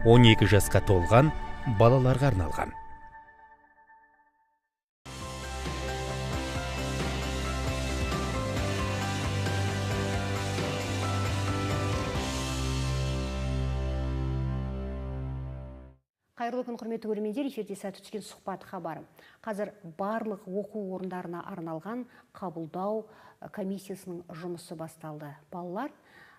12 жасқа толған балаларға арналған. Қайырлы күн, құрметті көрермендер, эфирде сәті түскен сұхбат хабары. Қазір барлық оқу орындарына арналған қабылдау комиссиясының жұмысы басталды. Балалар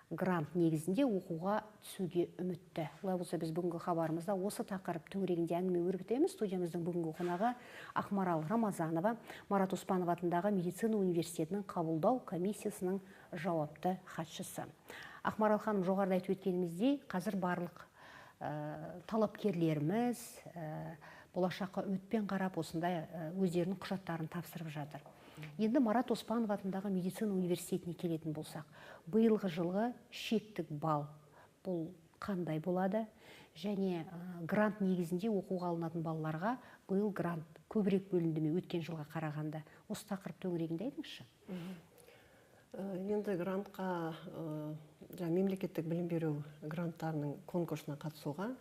грант негізінде оқуға түсуге үмітті. Олай болса, біз бүгінгі хабарымызда осы тақырып төңірегінде әңгіме өрбітеміз. Студиямыздың бүгінгі қонағы Ақмарал Рамазанова, Марат Оспанов атындағы медицина университетінің қабылдау комиссиясының жауапты хатшысы. Ақмарал ханым, жоғарыда айтып өткеніміздей, қазір барлық талапкерлеріміз болашаққа үмітпен қарап осындай өздерінің құжаттарын тапсырып жатыр. Енді Марат Оспанов атындағы медицина университетіне келетін болсақ, биылғы жылғы шектік балл бұл қандай болады? Және грант негізінде оқуға алынатын балаларға биыл грант көбірек бөлінді ме өткен жылға қарағанда? Осы тақырып төңірегінде айтыңызшы. Енді грантқа мемлекеттік білім беру гранттарының конкурсына қатысуға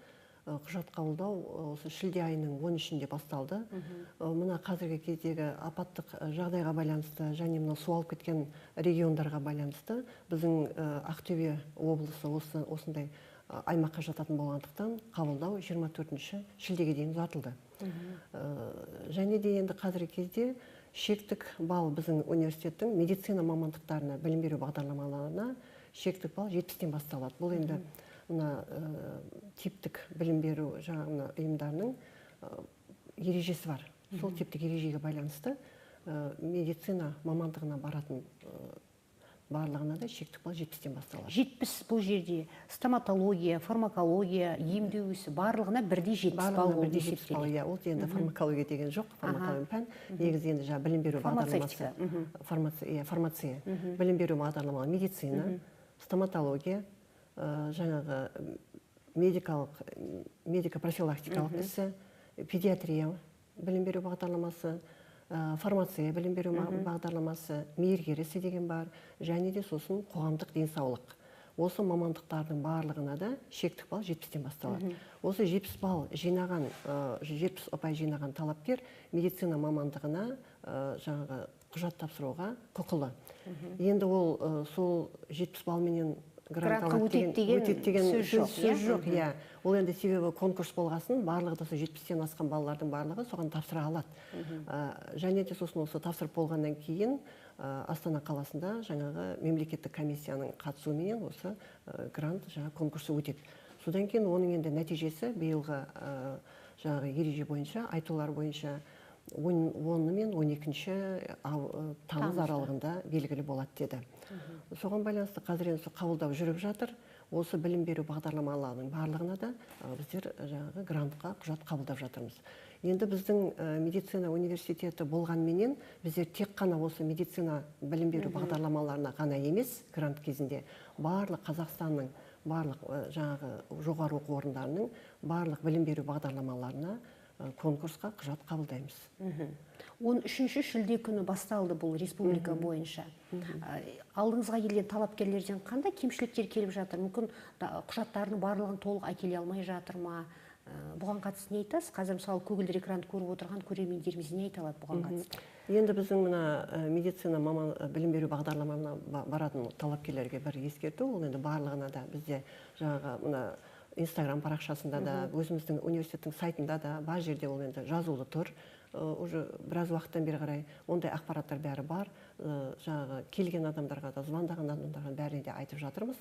құжат қабылдау осы шілде айының 13-інде басталды. Мына қазіргі кездегі апаттық жағдайға байланысты және мына су алып кеткен региондарға байланысты біздің Ақтөбе облысы осындай аймаққа жататын болғандықтан қабылдау 24 шілдеге дейін ұзартылды. Және де енді қазіргі кезде шектік балл біздің университеттің медицина мамандықтарына білім беру бағдарламаларына шектік балл 70-тен басталады. Бұл енді типтік білім беру жағына ұйымдарының ережесі бар. Сол типтік ережеге байланысты медицина мамандығына баратын барлығына да шектік балл 70-тен басталады. 70 бұл жерде стоматология, фармакология, емдеу ісі барлығына бірдей 70 балл болып есептеледі. Ол енді фармакология деген жоқ, фармакология пән. Негізі енді білім беру бағдарламасы, фармация, білім беру бағдарламасы, медицина, стоматология, жаңағы медико-профилактикалық ісі, педиатрия білім беру бағдарламасы, фармация білім беру бағдарламасы, мейіргер ісі деген бар, және де сосын қоғамдық денсаулық. Осы мамандықтардың барлығына да шектік балл 70-тен басталады. Осы 70 балл жинаған, 70 ұпай жинаған талапкер медицина мамандығына жаңағы құжат тапсыруға құқылы. Енді ол сол 70 баллменен грантқа өтеді деген сөз жоқ. Ол енді себебі конкурс болғасын, барлығы да 70-тен асқан балалардың барлығы соған тапсыра алады. Және де сосын осы тапсырып болғаннан кейін Астана қаласында жаңағы мемлекеттік комиссияның қатысуымен осы грант конкурсы өтеді. Содан кейін оның енді нәтижесі биылғы жаңағы ереже бойынша, айтулар бойынша 10 мен 12 тамыз аралығында белгілі болады деді. Соған байланысты қазір енді қабылдау жүріп жатыр. Осы білім беру бағдарламаларының барлығына да біздер жаңағы грантқа құжат қабылдап жатырмыз. Енді біздің медицина университеті болғанменен біздер тек қана осы медицина білім беру бағдарламаларына ғана емес, грант кезінде барлық Қазақстанның барлық жаңағы жоғары оқу орындарының барлық білім беру бағдарламаларына конкурсқа құжат қабылдаймыз. 13 шілде күні басталды бұл республика бойынша. Алдыңызға келген талапкерлерден қандай кемшіліктер келіп жатыр? Мүмкін құжаттарының барлығын толық әкеле алмай жатыр ма? Бұған қатысты не айтасыз? Қазір мысалы көгілдір экран көріп отырған көрермендеріміз не айта алады бұған қатысты? Енді біздің мына медицина білім беру бағдарламасына баратын талапкерлерге бір ескерту, ол енді барлығына да бізде жаңағы мына Инстаграм парақшасында да, өзіміздің университеттің сайтында да, бар жерде ол енді жазулы тұр. Уже біраз уақыттан бері қарай ондай ақпараттар бәрі бар. Жаңағы келген адамдарға да, звондаған адамдарға бәріне де айтып жатырмыз.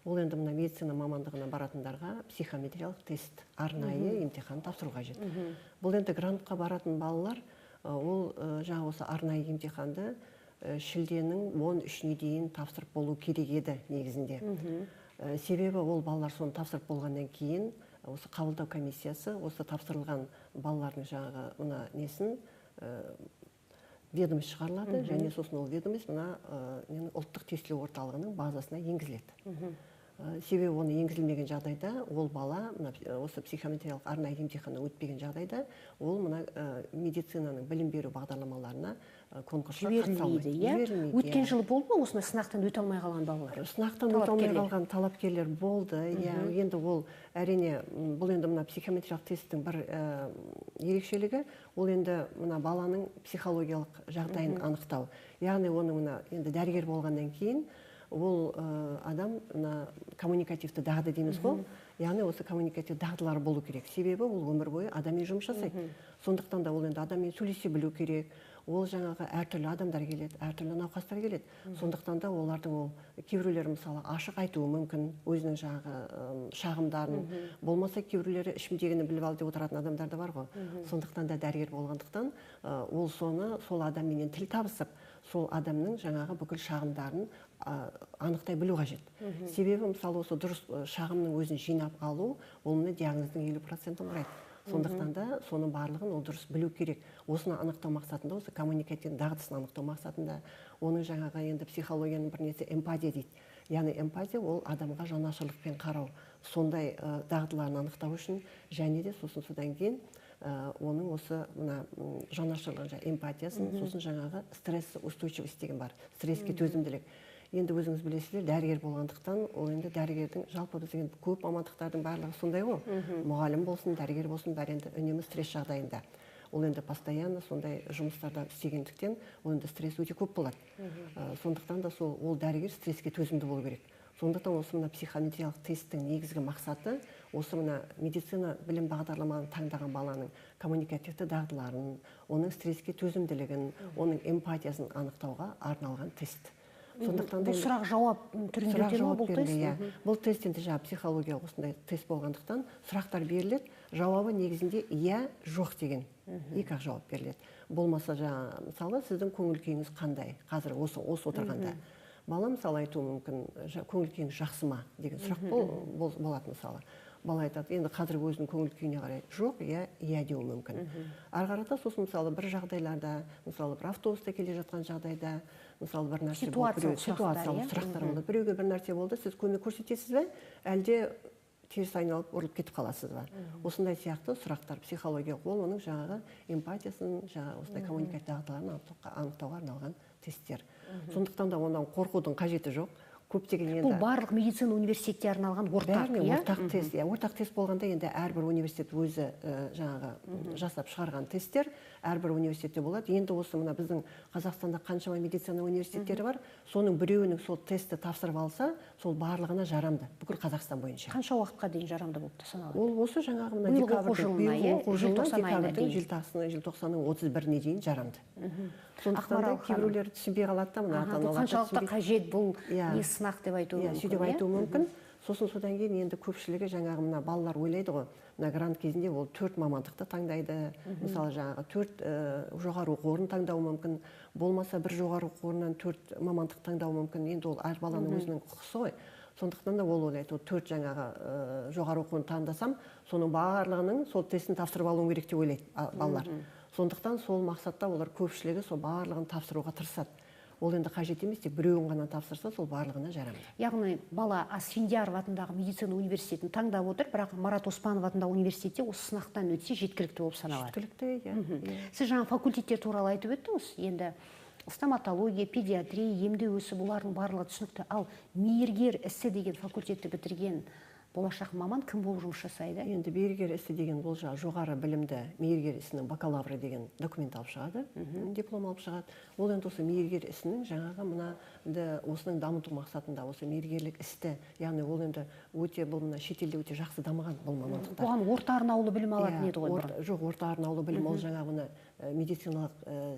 Ол енді мына медицина мамандығына баратындарға психометриялық тест, арнайы емтихан тапсыру қажет. Бұл енді грантқа баратын балалар, ол жаңағы осы арнайы емтиханды шілденің 13-не дейін тапсырып болу керек еді негізінде. Себебі ол балалар соны тапсырып болғаннан кейін осы қабылдау комиссиясы осы тапсырылған балалардың жаңағы мына несін ведомость шығарылады, және сосын ол ведомость мына ұлттық тестілеу орталығының базасына енгізіледі. Себебі оны енгізілмеген жағдайда ол бала осы психометриялық арнайы емтиханнан өтпеген жағдайда ол мына медицинаның білім беру бағдарламаларына конкурсқа қатыса алмайды. Жіберілмейді. Өткен жылы болды ма осындай сынақтан өте алмай қалған балалар? Сынақтан өте алмай қалған талапкерлер болды. Енді ол әрине бұл енді мына психометриялық тесттің бір ерекшелігі, ол енді мына баланың психологиялық жағдайын анықтау. Яғни оны мына енді дәрігер болғаннан кейін ол адам коммуникативті дағды дейміз ғой. Яғни осы коммуникативті дағдылары болу керек. Себебі ол өмір бойы адаммен жұмыс жасайды. Сондықтан да ол енді адаммен сөйлесе білу керек. Ол жаңағы әртүрлі адамдар келеді, әртүрлі науқастар келеді. Сондықтан да олардың ол кейбіреулері мысалы ашық айтуы мүмкін, өзінің жаңағы шағымдарын. Болмаса кейбіреулері ішімдегіні біліп алды деп отыратын адамдар да бар ғой. Сондықтан да дәрігер болғандықтан ол сол адамменен тіл табысып, сол адамның жаңағы бүкіл шағымдарын анықтай білу қажет. Себебі мысалы осы дұрыс шағымның өзін жинап алу, ол мына диагноздың 50%-ін құрайды. Сондықтан да соның барлығын ол дұрыс білу керек. Осыны анықтау мақсатында, осы коммуникативті дағдысын анықтау мақсатында, оның жаңағы енді психологияның бір несі эмпатия дейді. Яғни эмпатия ол адамға жанашырлықпен қарау. Сондай дағдыларын анықтау үшін және де содан кейін оның осы мына жанашырлығы, эмпатиясын, сосын жаңағы стрессоустойчивость деген бар, стресске төзімділік. Енді өзіңіз білесіздер, дәрігер болғандықтан, ол енді дәрігердің жалпы біздің көп мамандықтардың барлығы сондай ғой. Мұғалім болсын, дәрігер болсын, бәрі енді үнемі стресс жағдайында. Ол енді постоянно сондай жұмыстарда істегендіктен, ол енді стресс өте көп болады. Сондықтан да ол дәрігер стресске төзімді болу керек. Сондықтан осы мына психометриялық тесттің негізгі мақсаты осы мына медицина білім бағдарламаны таңдаған баланың коммуникативті дағдыларын, оның стресске төзімділігін, оның эмпатиясын анықтауға арналған тест. Бұл сұрақ жауап түрінде өтеді ме бұл тест? Бұл тест енді психологиялық осындай тест болғандықтан сұрақтар беріледі, жауабы негізінде иә, жоқ деген екі-ақ жауап беріледі. Болмаса мысалы сіздің көңіл күйіңіз қандай қазір осы отырғанда. Бала мысалы айтуы мүмкін, көңіл күйіңіз жақсы ма деген сұрақ болады мысалы. Бала айтады, енді қазір өзінің көңіл күйіне қарай жоқ, иә деуі мүмкін. Ары қарата сосын мысалы бір жағдайларда, мысалы бір автобуста келе жатқан жағдайда, мысалы бір нәрсе ситуациялық сұрақтар болды. Біреуге бір нәрсе болды, сіз көмек көрсетесіз бе, әлде теріс айналып ұрылып кетіп қаласыз ба? Осындай сияқты сұрақтар психологиялық, ол оның жаңағы эмпатиясын, жаңағы осындай коммуникативті дағдыларын анықтауға арналған тесттер. Сондықтан да ондан қорқудың қажеті жоқ. Бұл барлық медицина университетте арналған ортақ тест. Ортақ тест болғанда енді әрбір университет өзі жаңағы жасап шығарған тесттер әрбір университетте болады. Енді осы мына біздің Қазақстанда қаншама медицина университеттері бар, соның біреуінің сол тестті тапсырып алса, сол барлығына жарамды, бүкіл Қазақстан бойынша. Қанша уақытқа дейін жарамды болып саналады? Ол осы жаңағы мына желтоқсанның 31-іне дейін жарамды. Сондықтан да кейбіреулер түсінбей қалады да, мына ата-аналар қаншалықты қажет бұл не сынақ деп айтуы мүмкін. Сөйтіп айтуы мүмкін. Содан кейін енді көпшілігі жаңағы мына балалар ойлайды ғой, мына грант кезінде ол 4 мамандықты таңдайды. Мысалы жаңағы 4 жоғары оқу орнын таңдауы мүмкін. Болмаса бір жоғары оқу орнынан 4 мамандық таңдауы мүмкін. Енді ол әр баланың өзінің құқысы ғой. Сондықтан да ол ойлайды, 4 жаңағы жоғары оқу орнын таңдасам, соның барлығының сол тестін тапсырып алуым керек деп ойлайды балалар. Сондықтан сол мақсатта олар көпшілігі сол барлығын тапсыруға тырысады. Ол енді қажет емес, тек біреуін ғана тапсырса, сол барлығына жарамды. Яғни бала Асфендияров атындағы медицина университетін таңдап отыр, бірақ Марат Оспанов атындағы университетте осы сынақтан өтсе жеткілікті болып саналады. Жеткілікті, иә. Сіз жаңа факультеттер туралы айтып өттіңіз. Енді стоматология, педиатрия, емдеу ісі бұлардың барлығы түсінікті. Ал мейіргер ісі деген факультетті бітірген болашақ маман кім болып жұмыс жасайды? Енді мейіргер ісі деген бұл жоғары білімді мейіргер ісінің бакалавры деген документ алып шығады, диплом алып шығады. Ол енді осы мейіргер ісінің жаңағы мына осының дамыту мақсатында осы мейіргерлік істі, яғни ол енді өте бұл мына шетелде өте жақсы дамыған бұл мамандықтар. Бұған орта арнаулы білім алатын еді ғой? Жоқ, орта арнаулы білім, ол жаңағы мына медициналық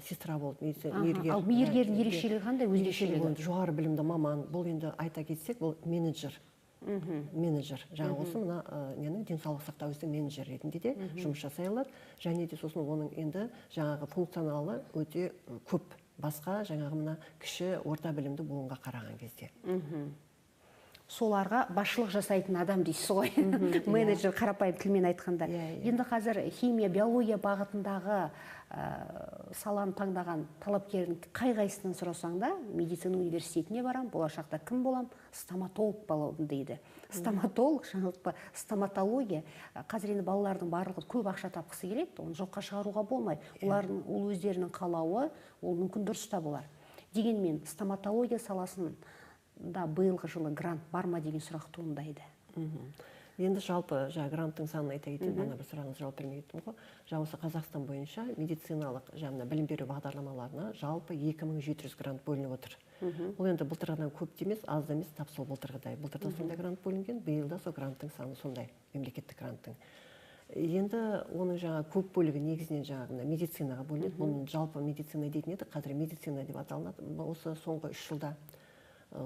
сестра болды, мейіргер. Ал мейіргердің ерекшелігі қандай, өзгешелігі? Жоғары білімді маман, бұл енді айта кетсек, бұл менеджер. Жаңа осы мына денсаулық сақтау ісінің менеджер ретінде де жұмыс жасай алады. Және де сосын оның енді жаңағы функционалы өте көп басқа жаңағы мына кіші орта білімді буынға қараған кезде. соларға басшылық жасайтын адам дейсіз ғой. Менеджер, қарапайым тілмен айтқанда. Енді қазір химия, биология бағытындағы саланы таңдаған талапкердің қай-қайсынан сұрасаң да, медицина университетіне барам, болашақта кім болам? Стоматолог боламын дейді. Стоматолог, жаңылтпа, стоматология. Қазір енді балалардың барлығы көп ақша тапқысы келеді, оны жоққа шығаруға болмайды. Ол өздерінің қалауы, ол мүмкін дұрыс та болар. Дегенмен стоматология саласында биылғы жылы грант бар ма деген сұрақ туындайды. Енді жалпы гранттың санын айта кетейін, бана бір сұрағыңыз жауап бермей кеттім ғой. Осы Қазақстан бойынша медициналық білім беру бағдарламаларына жалпы 2700 грант бөлініп отыр. Ол енді былтырғыдан көп те емес, аз да емес, тап сол былтырғыдай. Былтырда сондай грант бөлінген, биылда сол гранттың саны сондай, мемлекеттік гранттың. Енді оның көп бөлігі негізінен медицинаға бөлінеді. Бұның жалпы медицина дейтін еді, қазір медицина деп аталынады. Осы соңғы 3 жылда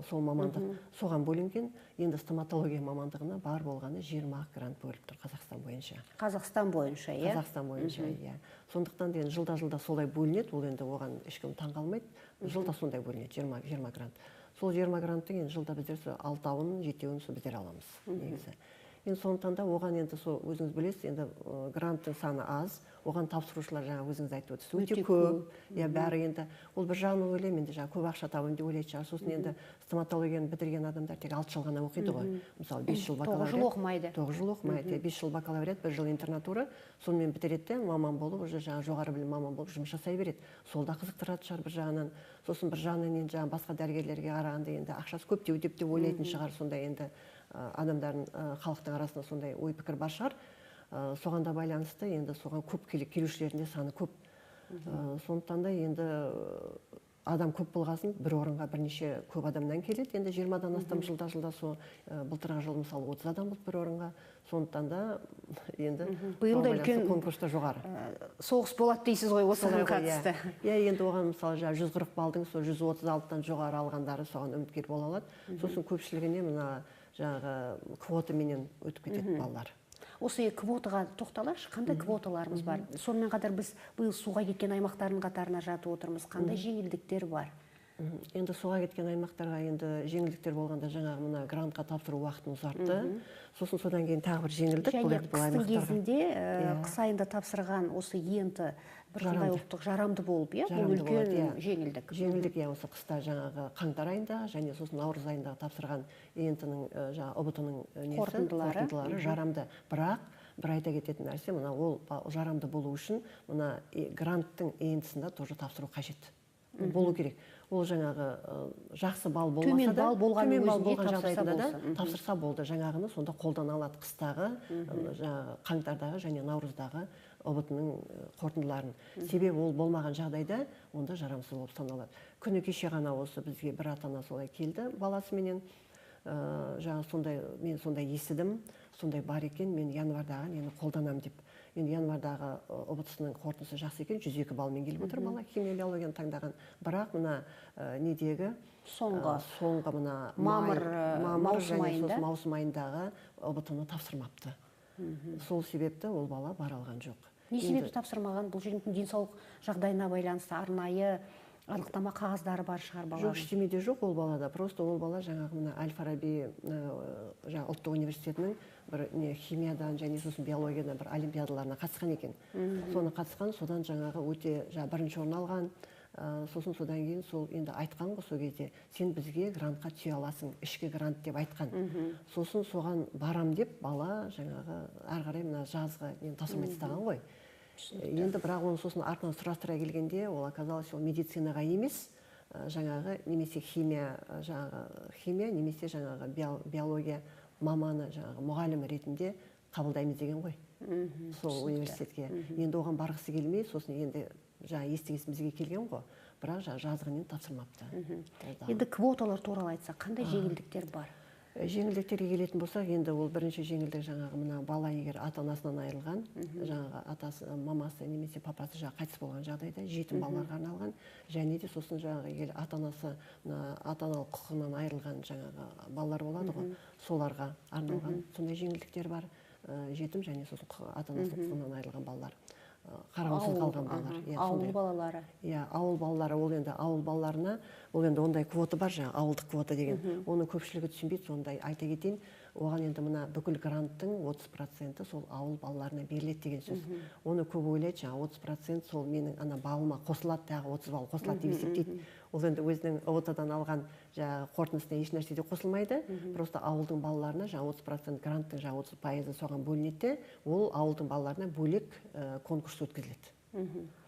сол мамандық соған бөлінген. Енді стоматология мамандығына бар болғаны 20 грант бөліп тұр Қазақстан бойынша. Қазақстан бойынша, иә? Қазақстан бойынша, иә. Сондықтан енді жылда солай бөлінеді, ол енді оған ешкім таңғалмайды. Жылда сондай бөлінеді, 20 грант. Сол 20 гранттың енді жылда біздер 6-ын, 7-ін біздер аламыз негізі. Енді сондықтан да оған енді өзіңіз білесіз, енді гранттың саны аз, оған тапсырушылар өзіңіз айтып отырсыз, өте көп. Бәрі енді ол бір жағынан ойлаймын, енді көп ақша табамын деп ойлайтын шығар. Сосын енді стоматологияны бітірген адамдар тек 6 жыл ғана оқиды ғой. Мысалы 5 жыл бакалавриат. 9 жыл оқымайды. 9 жыл оқымайды. 5 жыл бакалавриат, 1 жыл интернатура, сонымен бітіреді, маман болып, уже жоғары білім маман болып жұмыс жасай береді. Сол да қызықтырады шығар бір жағынан. Сосын бір жағынан енді басқа дәрігерлерге қарағанда енді ақшасы көп деп ойлайтын шығар, сондай енді адамдардың халықтың арасында сондай ой пікір бар шығар. Соған да байланысты енді соған көп келушілердің де саны көп. Сондықтан да енді адам көп болғасын бір орынға бірнеше көп адамнан келеді. Енді 20-дан астам жылда былтырғы жыл мысалы 30 адам болды бір орынға. Сондықтан да енді биылда үлкен конкурста жоғары. Соғыс болады дейсіз ғой осыған қатысты. Енді оған мысалы 140 балдың 136-дан жоғары алғандары соған үміткер бола алады. Сосын көпшілігіне мына квотаменен өтіп кетеді балалар. Осы квотаға тоқталайықшы, қандай квоталарымыз бар? Сонымен қатар біз биыл суға кеткен аймақтардың қатарына жатып отырмыз. Қандай жеңілдіктер бар? Енді суға кеткен аймақтарға енді жеңілдіктер болғанда мына грантқа тапсыру уақытын ұзартты. Сосын содан кейін тағы бір жеңілдік. Және қыстың кезінде, қыс айында тапсырған осы ЕНТ бірыңғай ұлттық жарамды болып, бұл үлкен жеңілдік. Жеңілдік, осы қыста қаңтар айында және сосын наурыз айында тапсырған ЕНТ-ның ұбт-ның қорытындылары жарамды. Бірақ бір айта кететін нәрсе, ол жарамды болу үшін гранттың ЕНТ-сында тоже тапсыру қажет. Болу керек. Ол жақсы балл болмаса да, төмен балл болған жағдайда да тапсырса болды. Жаңағыны сонда қолдана алады қыстағы, қаңтардағы және наурыздағы ұбт-ның қорытындыларын. Себебі ол болмаған жағдайда онда жарамсыз болып саналады. Күні кеше ғана осы бізге бір ата-ана солай келді баласыменен. Мен сондай естідім, сондай бар екен, мен январдағы нені қолданам деп. Енді январдағы ұбт-сының қорытындысы жақсы екен, 102 балмен келіп отыр бала, химия биологияны таңдаған. Бірақ недегі соңғы маусым айындағы ұбт-ны тапсырмапты. Сол себепті ол бала бара алған жоқ. Не себепті тапсырмаған? Бұл жердің денсаулық жағдайына байланысты арнайы анықтама қағаздары бар шығар баланың? Жоқ, ештемеде жоқ ол балада. Просто ол бала Әл-Фараби ұлттық университетінің бір химиядан және сосын биологиядан бір олимпиадаларына қатысқан екен. Соны қатысқан, содан өте бірінші орын алған. Сосын содан кейін сол енді айтқан ғой сол кезде, сен бізге грантқа түсе аласың, ішкі грант деп айтқан. Сосын соған барам деп бала ары қарай жазғы тапсырмай тастаған ғой. Енді бірақ оны сосын артынан сұрастыра келгенде, ол оказалось ол медицинаға емес, немесе химия, немесе биология маманы мұғалімі ретінде қабылдаймыз деген ғой. Сол университетке. Енді оған барғысы келмей, сосын енді естігесін бізге келген ғой, бірақ жазғаннен тапсырмапты. Енді квоталар туралы айтсақ, қандай жеңілдіктер бар? Жеңілдіктерге келетін болсақ, енді ол бірінші жеңілдік бала егер ата-анасынан айырылған, атасы, мамасы немесе папасы қайтыс болған жағдайда жетім балаларға арналған, және де сосын егер ата-аналық құқығынан айырылған балалар болады ғой, соларға арналған сондай жеңілдіктер бар, жетім және сосын ата-анасының құқығынан айырылған балалар. қараусыз қалған балалар. Ауыл балалары. Иә, ауыл балалары, ол енді ауыл балаларына, ол енді ондай квота бар, жаңа ауылдық квота деген. Оны көпшілігі түсінбейді, сондай айта кетейін. Оған енді мына бүкіл гранттың 30% сол ауыл балаларына беріледі деген сөз. Оны көп ойлайды, жаңа 30% сол менің ана балыма қосылады, тағы 30 бал қосылады деп есептейді. Ол енді өзінің ООТ-дан алған жаңа қорытындысына еш нәрсе де қосылмайды. Просто ауылдың балаларына жаңа 30% гранттың жаңа 30% соған бөлінеді, ол ауылдың балаларына бөлек конкурс өткізіледі.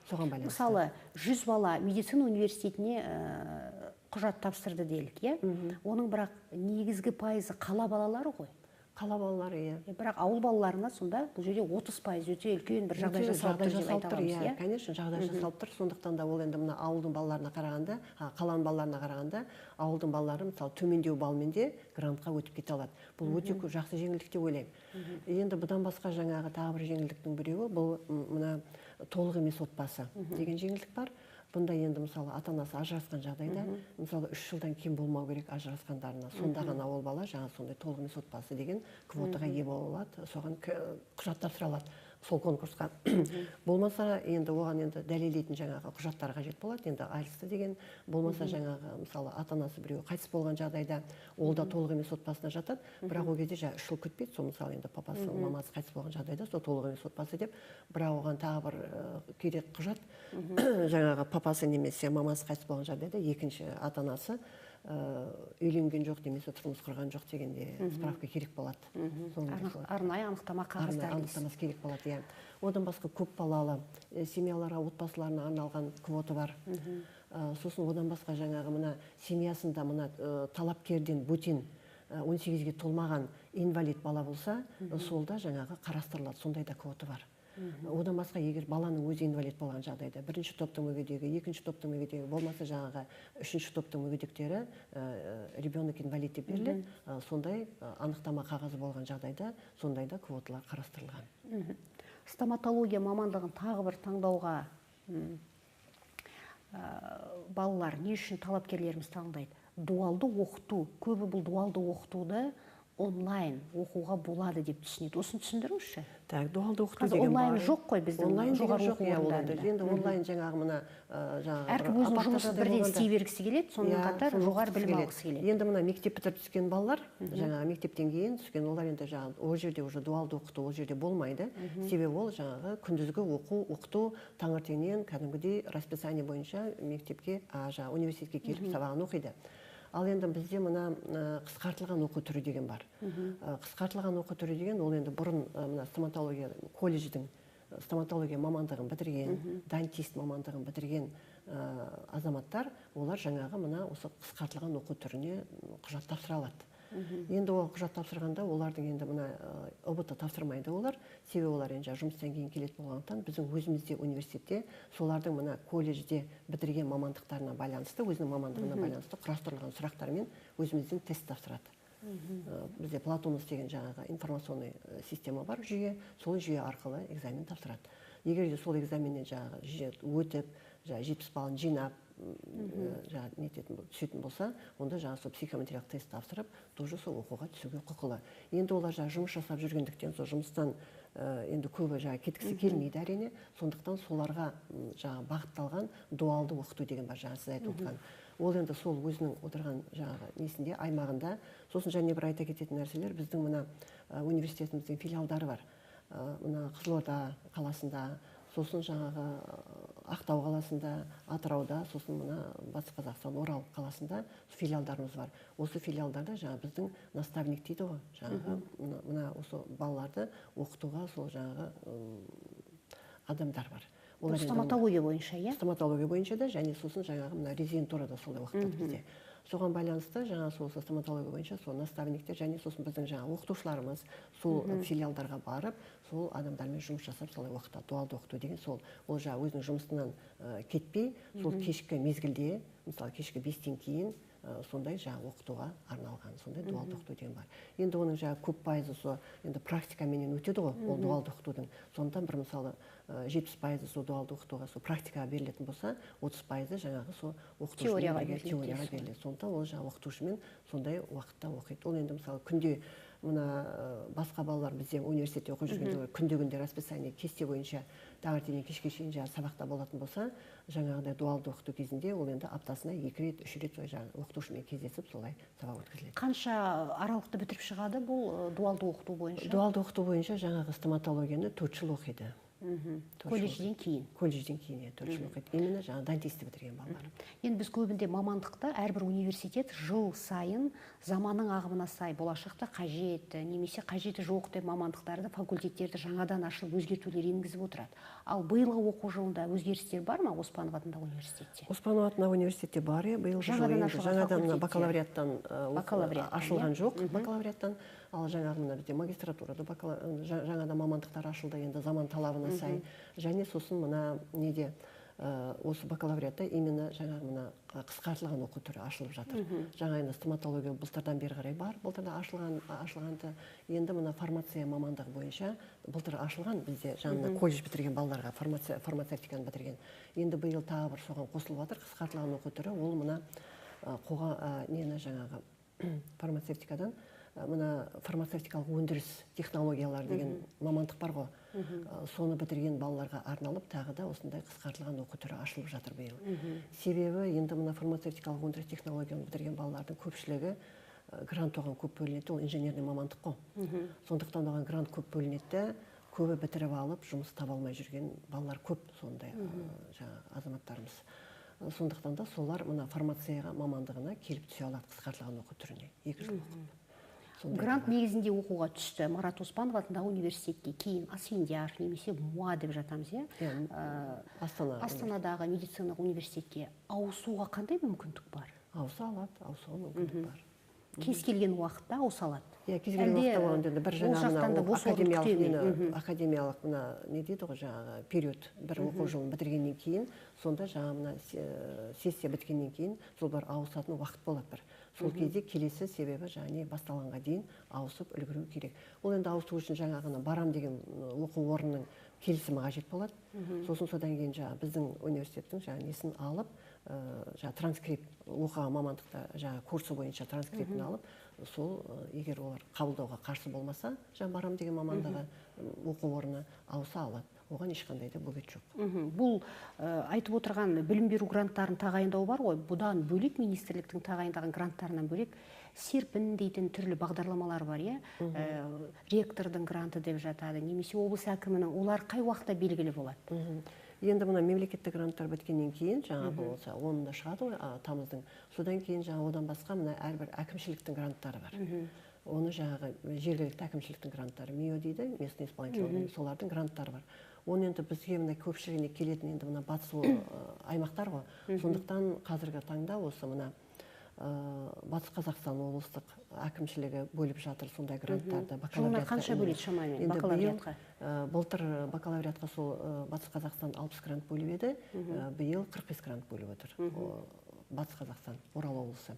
Соған байланысты. Мысалы, 100 бала медицина университетіне құжат тапсырды делік, иә? Оның бірақ негізгі пайызы қала балалары ғой. Қала балалары, иә. Бірақ ауыл балаларына сонда бұл жерде 30% өте үлкен бір жағдай жасалып тұр деп айта аламыз, иә? Конечно, жағдай жасалып тұр. Сондықтан да ол енді мына ауылдың балаларына қарағанда, қаланың балаларына қарағанда, ауылдың балалары мысалы төмендеу балмен де грантқа өтіп кете алады. Бұл өте жақсы жеңілдік деп ойлаймын. Енді бұдан басқа жаңағы тағы бір жеңілдіктің біреуі бұл мына толық емес отбасы деген жеңілдік бар. Бұнда енді мысалы ата-анасы ажырасқан жағдайда, мысалы 3 жылдан кем болмау керек ажырасқандарына. Сонда ғана ол бала жаңа сондай толық емес отбасы деген квотаға ие бола алады, соған құжат тапсыра алады сол конкурсқа. Болмаса енді оған енді дәлелдейтін жаңағы құжаттар қажет болады. Енді айлсты деген болмаса жаңағы мысалы ата-анасы біреу қайтыс болған жағдайда ол да толық емес отбасына жатады. Бірақ ол кезде жаңа 3 жыл күтпейді. Сол мысалы енді папасы, мамасы қайтыс болған жағдайда сол толық емес отбасы деп, бірақ оған тағы бір керек құжат жаңағы папасы немесе мамасы қайтыс болған жағдайда екінші ата-анасы үйленген жоқ немесе тұрмыс құрған жоқ дегенде справка керек болады. Арнайы анықтама қағаздар. Анықтамасы керек болады, иә. Одан басқа көп балалы семьяларға, отбасыларына арналған квота бар. Сосын одан басқа жаңағы мына семьясында мына талапкерден бөтен 18-ге толмаған инвалид бала болса, сол да жаңағы қарастырылады, сондай да квота бар. Одан басқа егер баланың өзі инвалид болған жағдайда, бірінші топтың мүгедегі, екінші топтың мүгедегі, болмаса жаңағы үшінші топтың мүгедектері ребенок инвалид деп беріледі, сондай анықтама қағазы болған жағдайда, сондай да квоталар қарастырылған. Стоматология мамандығын тағы бір таңдауға балалар не үшін талапкерлеріміз таңдайды? Дуалды оқыту, көбі бұл дуалды оқытуды онлайн оқуға болады деп түсінеді. Осын түсіндіріңізші? Так, дуалды оқыту деген бар. Онлайн жоқ қой біздің жоғары оқу орындарында. Енді онлайн жаңағы мына әркім өзінің жұмысын бірден істей бергісі келеді, сонымен қатар жоғары білім алғысы келеді. Енді мына мектеп бітіріп түскен балалар, жаңағы мектептен кейін түскен, олар енді жаңағы ол жерде уже дуалды оқыту ол жерде болмайды. Себебі ол жаңағы күндізгі оқыту таңертеңнен кәдімгідей расписание бойынша мектепке, университетке келіп сабағын оқиды. Ал енді бізде мына қысқартылған оқу түрі деген бар. Қысқартылған оқу түрі деген ол енді бұрын мына стоматология колледждің стоматология мамандығын бітірген, дантист мамандығын бітірген азаматтар, олар жаңағы мына осы қысқартылған оқу түріне құжат тапсыра алады. Енді ол құжат тапсырғанда олардың енді мына ОБТ тапсырмайды олар, себебі олар енді жұмыстан кейін келетін болғандықтан біздің өзімізде университетте солардың мына колледжде бітірген мамандықтарына байланысты, өзінің мамандығына байланысты құрастырылған сұрақтармен өзімізден тест тапсырады. Бізде Платонус деген жаңағы информационный система бар, жүйе, сол жүйе арқылы экзамен тапсырады. Егер де сол экзаменнен жаңағы өтіп, 70 балын жинап, түсетін болса, онда жаңағы сол психометриялық тест тапсырып, тоже сол оқуға түсуге құқылы. Енді олар жұмыс жасап жүргендіктен, сол жұмыстан енді көбі кеткісі келмейді әрине, сондықтан соларға бағытталған дуалды оқыту деген бар, сіз айтып отырған. Ол енді сол өзінің отырған несінде, аймағында. Сосын және бір айта кететін нәрселер, біздің мына университетіміздің филиалдары бар. Мына Қызылорда қаласында, сосын жаңағы Ақтау қаласында, Атырауда, сосын мына Батыс Қазақстан, Орал қаласында филиалдарымыз бар. Осы филиалдарда біздің наставник дейді ғой, мына осы балаларды оқытуға сол адамдар бар. Стоматология бойынша, иә? Стоматология бойынша да, және сосын мына резидентурада солай оқытады бізде. Соған байланысты сол стоматология бойынша сол наставниктер және сосын біздің оқытушыларымыз сол филиалдарға барып, сол адамдармен жұмыс жасап солай оқытады. Дуалды оқыту деген сол, ол өзінің жұмысынан кетпей, сол кешкі мезгілде, мысалы кешкі 5-тен кейін сондай оқытуға арналған, сондай дуалды оқыту деген бар. Енді оның көп пайызы енді практикаменен өтеді ғой, ол дуалды оқытудың. Сондықтан бір мысалы 70% сол дуалды оқытуға практикаға берілетін болса, 30% жаңағы сол оқытушымен теорияға беріледі. Сондықтан ол оқытушымен сондай уақытта оқиды. Ол енді мысалы күнде мына басқа балалар бізде университетте оқып жүргенде күнде расписание кесте бойынша таңертеңнен кешке шейін сабақта болатын болса, жаңағыдай дуалды оқыту кезінде ол енді аптасына 2 рет, 3 рет оқытушымен кездесіп солай сабақ өткізіледі. Қанша аралықты бітіріп шығады бұл дуалды оқыту бойынша? Дуалды оқыту бойынша жаңағы стоматологияны 4 жыл оқиды. Колледжден кейін? Колледжден кейін 4 жыл оқиды. Именно жаңағы дантисті бітірген балалар. Енді біз көбінде мамандықта әрбір университет жыл сайын заманның ағымына сай болашақта қажет, немесе қажеті жоқ деп мамандықтарды, факультеттерді жаңадан ашылып өзгертулер енгізіп отырады. Ал биылғы оқу жылында өзгерістер бар ма Оспанов атындағы университетте? Оспанов атындағы университетте бар, биылғы жаңадан бакалавриаттан ашылған жоқ, бакалавриаттан. Ал жаңағы мына бізде магистратурада жаңадан мамандықтар ашылды, енді заман талабына сай. Және сосын мына неде осы бакалавриатта именно жаңағы мына қысқартылған оқу түрі ашылып жатыр. Жаңа енді стоматология былтырдан бері қарай бар, былтырда ашылғанды. Енді мына фармация мамандығы бойынша былтыр ашылған бізде жаңа колледж бітірген балаларға, фармацевтиканы бітірген. Енді биыл тағы бір соған қосылып жатыр қысқартылған оқу түрі. Ол мына нені жаңағы фармацевтикадан мына фармацевтикалық өндіріс технологиялар деген мамандық бар ғой. Соны бітірген балаларға арналып тағы да осындай қысқартылған оқу түрі ашылып жатыр биыл. Себебі енді мына фармацевтикалық өндіріс технологияны бітірген балалардың көпшілігі грант оған көп бөлінеді, ол инженерный мамандық қой. Сондықтан оған грант көп бөлінеді, көбі бітіріп алып жұмыс таба алмай жүрген балалар көп, сондай азаматтарымыз. Сондықтан да солар мына фармацияға мамандығына келіп түсе алады қысқартылған оқу түріне 2 жыл оқып. Грант негізінде оқуға түсті Марат Оспанов атындағы университетке, кейін Асфендияр немесе МУА деп жатамыз, Астанадағы медициналық университетке ауысуға қандай мүмкіндік бар? Ауыса алады, ауысуға мүмкіндік бар. Кез келген уақытта ауыса алады? Кез келген уақытта болғанда бір жаңа академиялық не дейді ғой, жаңағы период, бір оқу жылын бітіргеннен кейін, сонда жаңа сессия біткеннен кейін сол бір ауысатын уақыт болады бір. Сол кезде келесі себебі жаңа басталғанға дейін ауысып үлгеру керек. Ол енді ауысу үшін жаңағына барам деген оқу орнының келісімі қажет болады. Сосын содан кейін біздің университеттің несін алып, транскрипт, оқыған мамандықта курсы бойынша транскриптін алып, сол егер олар қабылдауға қарсы болмаса, барам деген мамандығы оқу орны ауыса алады. Оған ешқандай да бөгет жоқ. Бұл айтып отырған білім беру гранттарын тағайындау бар ғой, бұдан бөлек министрліктің тағайындаған гранттарынан бөлек серпін дейтін түрлі бағдарламалар бар, ректордың гранты деп жатады, немесе облыс әкімінің, олар қай уақытта белгілі болады? Енді мына мемлекеттік гранттар біткеннен кейін, жаңа болса, онында шығады ғой, тамыздың. Содан кейін одан басқа мына әрбір әкімшіліктің гранттары бар. Оны жаңағы жергілікті әкімшіліктің гранттары, МИО дейді, местный исполнитель, солардың гранттары бар. Оны енді бізге мына көпшілігіне келетін енді мына батыс аймақтар ғой. Сондықтан қазіргі таңда осы мына Батыс Қазақстан облыстық әкімшілігі бөліп жатыр сондай гранттарды. Жылына қанша бөледі шамамен бакалавриатқа? Былтыр бакалавриатқа сол Батыс Қазақстан 60 грант бөліп еді, биыл 45 грант бөліп отыр. Батыс Қазақстан, Орал облысы.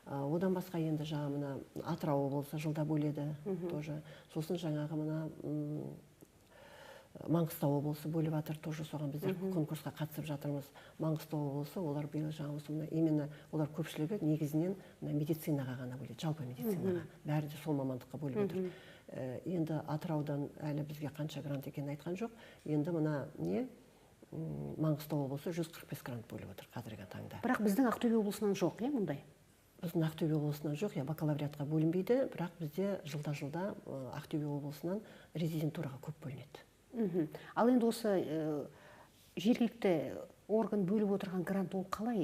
Одан басқа енді мына Атырау облысы жылда бөледі тоже. Сосын жаңағы мына Маңғыстау облысы бөліп жатыр, тоже соған біздер конкурсқа қатысып жатырмыз. Маңғыстау облысы, олар биыл именно олар көпшілігі негізінен медицинаға ғана бөледі, жалпы медицинаға. Бәрі де сол мамандыққа бөліп отыр. Енді Атыраудан әлі бізге қанша грант екенін айтқан жоқ. Енді мына Маңғыстау облысы 145 грант бөліп отыр қазіргі таңда. Бірақ біздің Ақтөбе облысынан жоқ, мұндай? Біздің Ақтөбе облысынан жоқ, бакалавриатқа бөлінбейді, бірақ бізде жылда Ақтөбе облысынан резидентураға көп бөлінеді. Ал енді осы жергілікті орган бөліп отырған грант ол қалай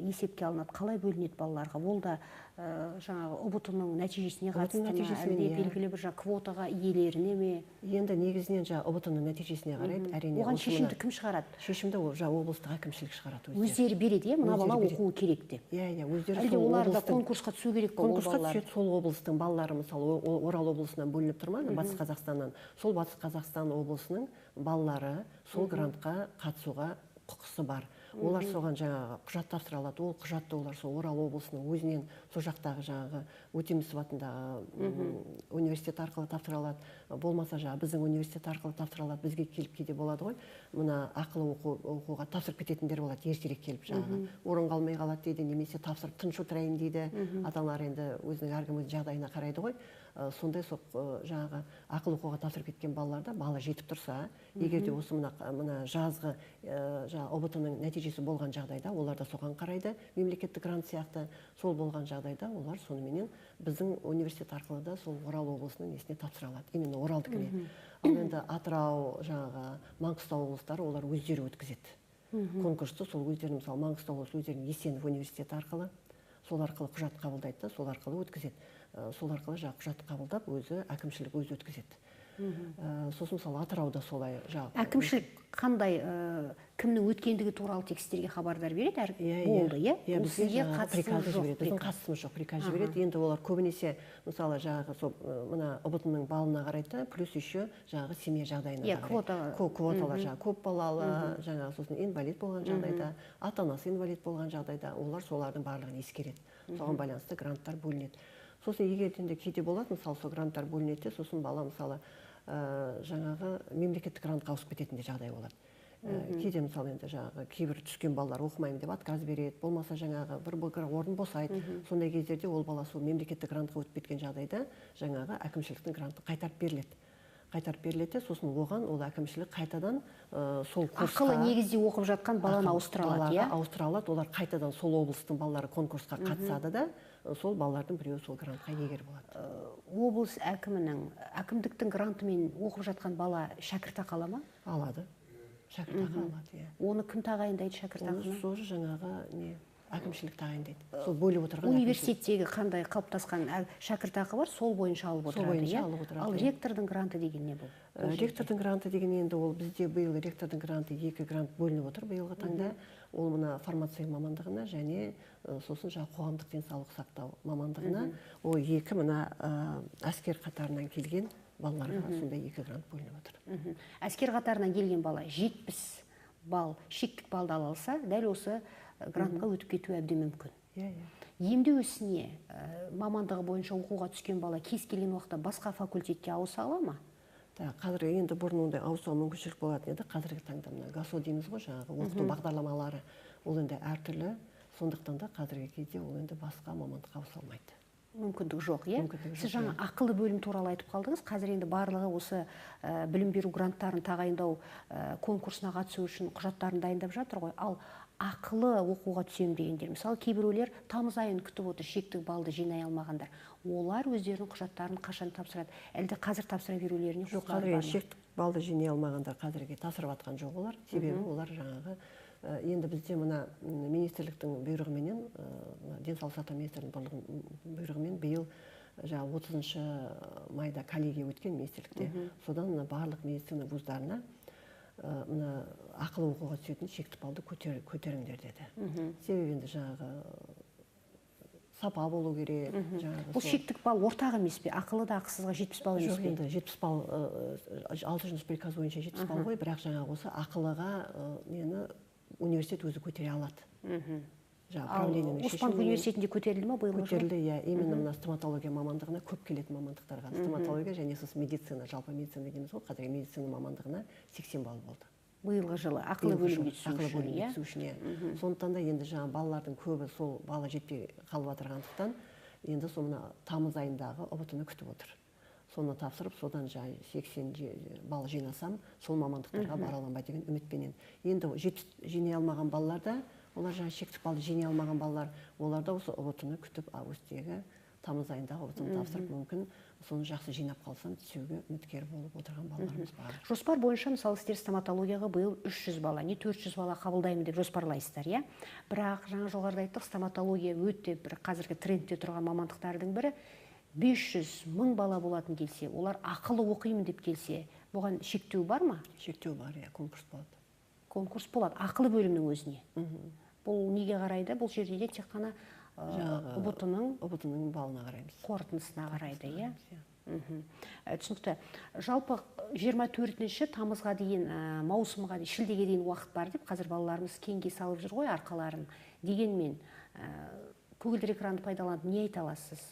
есепке алынады, қалай бөлінеді балаларға? Ол да жаңағы ұбт-ның нәтижесіне қатысты ма, әлде белгілі бір квотаға иелеріне ме? Енді негізінен ұбт-ның нәтижесіне қарайды, әрине. Оған шешімді кім шығарады? Шешімді облыстық әкімшілік шығарады. Өздері береді, мына бала оқуы керек деп. Өздері. Әлде олар да конкурсқа түсу керек пе? Конкурсқа түседі, сол облыстың балалары, мысалы Орал облысынан бөлініп тұрмады, Батыс Қазақстаннан. Сол Батыс Қазақстан облысының балалары сол грантқа қатысуға құқысы бар. Олар соған жаңағы құжат тапсыра алады. Ол құжатты олар сол Орал облысының өзінен сол жақтағы жаңағы Өтемісов атындағы университет арқылы тапсыра алады. Болмаса біздің университет арқылы тапсыра алады. Бізге келіп кейде болады ғой. Мына ақылы оқуға тапсырып кететіндер болады, ертерек келіп жаңағы. Орын қалмай қалады дейді, немесе тапсырып тыныш отырайын дейді. Ата-аналар енді өзінің әркім өз жағдайына қарайды ғой. сондай жаңағы ақылы оқуға тапсырып кеткен балаларда бала жетіп тұрса, егер де осы мына жазғы ұбт-ның нәтижесі болған жағдайда, олар да соған қарайды, мемлекеттік грант сияқты. Сол болған жағдайда олар соныменен біздің университет арқылы да сол Орал облысының несіне тапсыра алады. Именно Оралдікіне. Ал енді Атырау, жаңағы Маңғыстау облыстары олар өздері өткізеді. Конкурсты сол өздерінің, мысалы Маңғыстау облысы өздерінің Есенов университеті арқылы, сол арқылы құжат қабылдайды да, сол арқылы өткізеді. Сол арқылы құжат қабылдап, өзі әкімшілік өзі өткізеді. Сосын мысалы Атырауда солай әкімшілік қандай кімнің өткендігі туралы текстерге хабардар береді? Болды, иә? Бізге біздің қатысымыз жоқ, приказ жібереді. Енді олар көбінесе, мысалы мына ұбт-ның балына қарайды, плюс еще жаңағы семья жағдайына қарайды. Квоталар көп балалы, жаңағы сосын инвалид болған жағдайда, ата-анасы инвалид болған жағдайда, олар солардың барлығын ескереді. Соған байланысты гранттар бөлінеді. Сосын егерден де кейде болады, мысалы сол гранттар бөлінеді, сосын бала мысалы жаңағы мемлекеттік грантқа ауысып кететін де жағдай болады. Кейде мысалы енді жаңағы кейбір түскен балалар оқымаймын деп отказ береді, болмаса жаңағы бір орын босайды. Сондай кездерде ол бала сол мемлекеттік грантқа өтіп кеткен жағдайда жаңағы әкімшіліктің гранты қайтарып беріледі. Сосын оған ол әкімшілік қайтадан сол курсқа ақылы негізде оқып жатқан баланы ауыстыра алады, иә? Ауыстыра алады, олар қайтадан сол облыстың балалары конкурсқа қатысады да, сол балалардың біреуі сол грантқа егер болады. Облыс әкімінің, әкімдіктің грантымен оқып жатқан бала шәкіртақы ала ма? Алады. Шәкіртақы алады, иә. Оны кім тағайындайды шәкіртақыны? Сол жаңағы әкімшілік тағайындайды. Сол бөліп отырған университеттегі қандай қалыптасқан шәкіртақы бар, сол бойынша алып отырады, иә? Ал ректордың гранты деген не бұл? Ректордың гранты деген енді ол бізде биыл ректордың гранты 2 грант бөлініп отыр биылғы таңда. Ол мына фармация мамандығына және сосын қоғамдық денсаулық сақтау мамандығына, ол 2 мына әскер қатарынан келген балаларға сондай 2 грант бөлініп отыр. Әскер қатарынан келген бала 70 балл, шектік балды ала алса, дәл осы грантқа өтіп кету әбден мүмкін. Емдеу ісіне мамандығы бойынша оқуға түскен бала кез келген уақытта басқа факультетке ауыса ала ма? Қазір енді бұрын ондай ауысуға мүмкіншілік болатын еді. Қазіргі таңда мына ГАСО дейміз ғой, жаңағы оқыту бағдарламалары, ол енді әртүрлі. Сондықтан да қазіргі кезде ол енді басқа мамандыққа ауыса алмайды. Мүмкіндік жоқ, иә? Сіз жаңа ақылы бөлім туралы айтып қалдыңыз. Қазір енді барлығы осы білім беру гранттарын тағайындау конкурсына қатысу үшін құжаттарын дайындап жатыр ғой. Ал ақылы оқуға түсем дегендер, мысалы кейбіреулер тамыз айын күтіп отыр, шектік балды жинай алмағандар. Олар өздерінің құжаттарын қашан тапсырады? Әлде қазір тапсыра берулеріне құқықтары бар ма? Шектік балды жинай алмағандар қазірге тапсырып жатқан жоқ олар. Себебі олар жаңағы енді бізде мына министрліктің бұйрығыменен, денсаулық сақтау министрлігінің бұйрығымен биыл 30 майда коллегия өткен министрлікте. Содан барлық медицина вуздарына ақылы оқуға түсетін шектік балды көтеріңдер деді. Себебі енді жаңағы сапа болу керек. Бұл шектік бал ортақ емес пе? Ақылы да ақысызға 70 бал емес пе? Жоқ, енді 70 бал, 600 приказ бойынша 70 бал ғой, бірақ жаңағы осы ақылыға мені университет өзі көтере алады. Оспанов университетінде көтерілді ма биылғы жылы? Көтерілді, иә. Именно мына стоматология мамандығына көп келетін мамандықтарға. Стоматология және сосын медицина, жалпы медицина дейміз ғой, қазір медицина мамандығына 80 балл болды. Биылғы жылы ақылы бөлімге түсу үшін, иә. Сондықтан да енді жаңа балалардың көбі сол бала жетпей қалып отырғандықтан, енді соны тамыз айындағы ұбт-ны күтіп отыр. Соны тапсырып, содан 80 балл жинасам, сол мамандықтарға бара аламын ба деген үмітпенен. Енді 70 жинай алмаған балаларда, олар шектік балды жинай алмаған балалар, оларда осы ұбт-ны күтіп, августтегі тамыз айындағы ұбт-ны тапсырып, мүмкін соны жақсы жинап қалсам, түсуге үміткер болып отырған балаларымыз бар. Жоспар бойынша, мысалы, сіздер стоматологияға биыл 300 бала, не 400 бала қабылдаймын деп жоспарлайсыздар, иә? Бірақ жаңа жоғарыда айттық, стоматология өте бір қазіргі трендте тұрған мамандықтардың бірі. 500-1000 бала болатын келсе, олар ақылы оқимын деп келсе, бұған шектеу бар ма? Шектеу бар, иә, конкурс болады. Конкурс болады, ақылы бөлімнің өзіне. Бұл неге қарайды? Бұл жерде де тек қана ұбт-ның балына қараймыз. Қорытындысына қарайды, иә? Түсінікті. Жалпы 24 тамызға дейін, маусымға дейін, шілдеге дейін уақыт бар деп, қазір балаларымыз кеңге салып жүр ғой арқаларын. Дегенмен, көгілдір экранды пайдаланып не айта аласыз?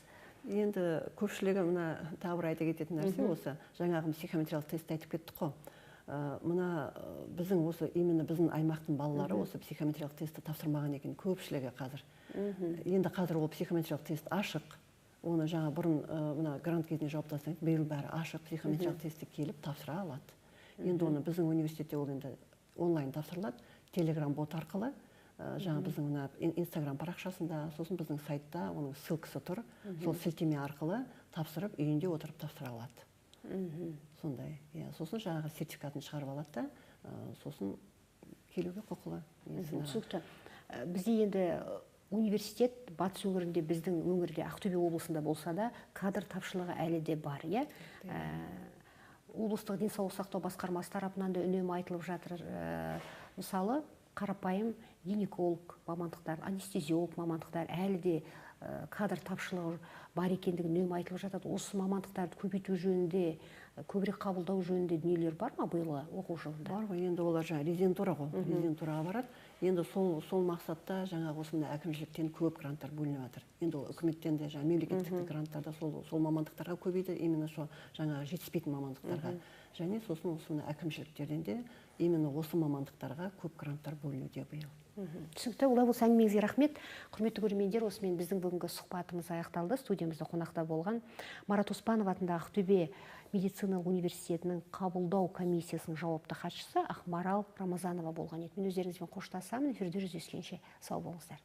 Енді көпшілігі мына тағы айта кететін нәрсе осы, жаңағы психометриялық тестті айтып кеттік қой. Мына біздің осы именно біздің аймақтың балалары осы психометриялық тестті тапсырмаған екен көпшілігі қазір. Енді қазір ол психометриялық тест ашық, оны жаңа бұрын мына грант кезінде жауаптасаң биыл бәрі ашық психометриялық тестке келіп тапсыра алады. Енді оны біздің университетте ол енді онлайн тапсырылады, телеграм бот арқылы, жаңа біздің мына инстаграм парақшасында, сосын біздің сайтта оның ссылкасы тұр, сол сілтеме арқылы тапсырып үйінде отырып тапсыра алады. Сондай, сосын жаңағы сертификатын шығарып алады да, сосын келуге құқылы. Түсінікті. Бізде енді университет батыс өңірінде, біздің өңірде Ақтөбе облысында болса да, кадр тапшылығы әлі де бар, иә? Облыстық денсаулық сақтау басқармасы тарапынан да үнемі айтылып жатыр. Мысалы, қарапайым гинеколог мамандықтар, анестезиолог мамандықтар әлі де кадр тапшылығы бар екендігі үнемі айтылып жатады. Осы мамандықтарды көбейту жөнінде, көбірек қабылдау жөнінде дүниелер бар ма биылғы оқу жылында? Бар ғой, енді олар жаңа резидентура ғой, резидентураға барады. Енді сол мақсатта жаңа осында әкімшіліктен көп гранттар бөлініп жатыр. Енді ол үкіметтен де жаңа мемлекеттік гранттарда сол мамандықтарға көбейді, именно сол жаңа жетіспейтін мамандықтарға. Және сосын осында әкімшіліктерден де именно осы мамандықтарға көп гранттар бөлінуде биыл. Түсінікті. Олай болса әңгімеңізге рахмет. Құрметті көрермендер, осымен біздің бүгінгі сұхбатымыз аяқталды. Студиямызда қонақта болған Марат Оспанов атындағы Ақтөбе медициналық университетінің қабылдау комиссиясының жауапты хатшысы Ақмарал Рамазанова болған еді. Мен өздеріңізбен қоштасамын. Эфирде жүздескенше сау болыңыздар.